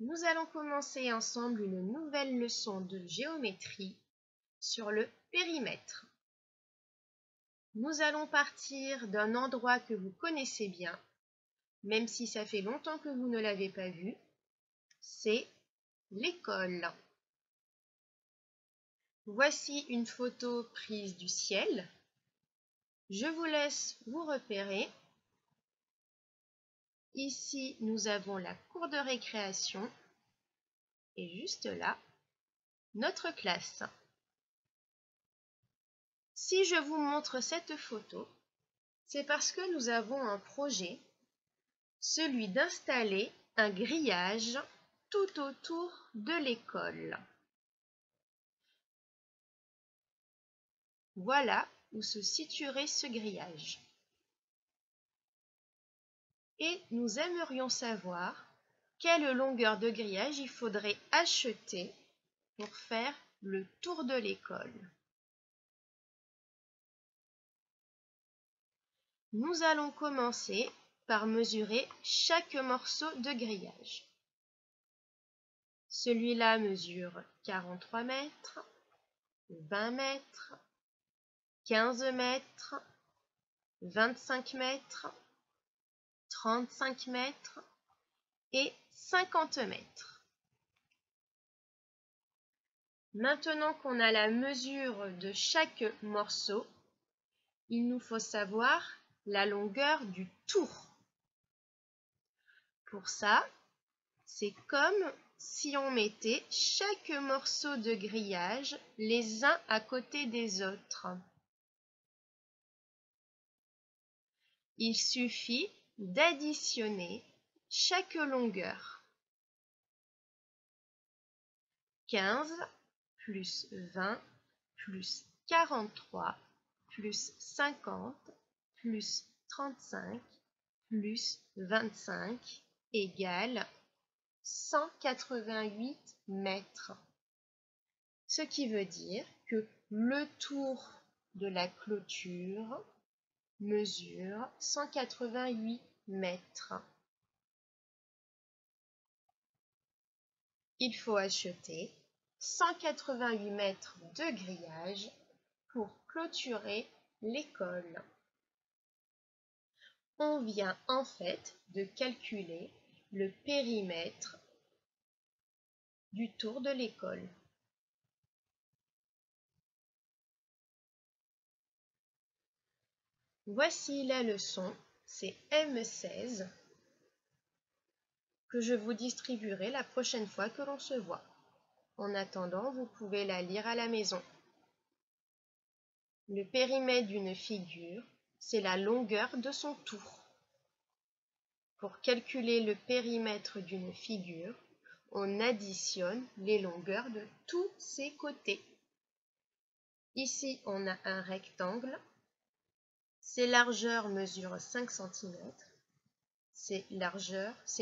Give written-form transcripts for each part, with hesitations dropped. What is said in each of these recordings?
Nous allons commencer ensemble une nouvelle leçon de géométrie sur le périmètre. Nous allons partir d'un endroit que vous connaissez bien, même si ça fait longtemps que vous ne l'avez pas vu, c'est l'école. Voici une photo prise du ciel. Je vous laisse vous repérer. Ici, nous avons la cour de récréation et juste là, notre classe. Si je vous montre cette photo, c'est parce que nous avons un projet, celui d'installer un grillage tout autour de l'école. Voilà où se situerait ce grillage. Et nous aimerions savoir quelle longueur de grillage il faudrait acheter pour faire le tour de l'école. Nous allons commencer par mesurer chaque morceau de grillage. Celui-là mesure 43 mètres, 20 mètres, 15 mètres, 25 mètres, 35 mètres et 50 mètres. Maintenant qu'on a la mesure de chaque morceau, il nous faut savoir la longueur du tour. Pour ça, c'est comme si on mettait chaque morceau de grillage les uns à côté des autres. Il suffit d'additionner chaque longueur. 15 plus 20 plus 43 plus 50 plus 35 plus 25 égale 188 mètres. Ce qui veut dire que le tour de la clôture mesure 188 mètres. Il faut acheter 188 mètres de grillage pour clôturer l'école. On vient en fait de calculer le périmètre du tour de l'école. Voici la leçon, c'est M16 que je vous distribuerai la prochaine fois que l'on se voit. En attendant, vous pouvez la lire à la maison. Le périmètre d'une figure, c'est la longueur de son tour. Pour calculer le périmètre d'une figure, on additionne les longueurs de tous ses côtés. Ici, on a un rectangle. Ses largeurs mesurent 5 cm. Ses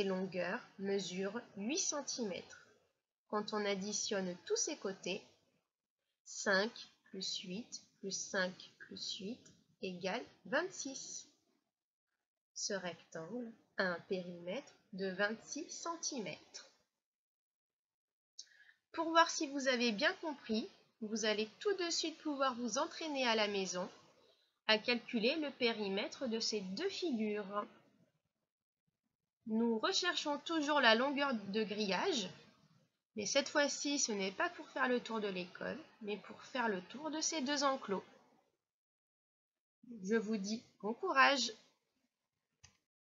longueurs mesurent 8 cm. Quand on additionne tous ses côtés, 5 plus 8 plus 5 plus 8 égale 26. Ce rectangle a un périmètre de 26 cm. Pour voir si vous avez bien compris, vous allez tout de suite pouvoir vous entraîner à la maison à calculer le périmètre de ces deux figures. Nous recherchons toujours la longueur de grillage, mais cette fois-ci, ce n'est pas pour faire le tour de l'école, mais pour faire le tour de ces deux enclos. Je vous dis bon courage!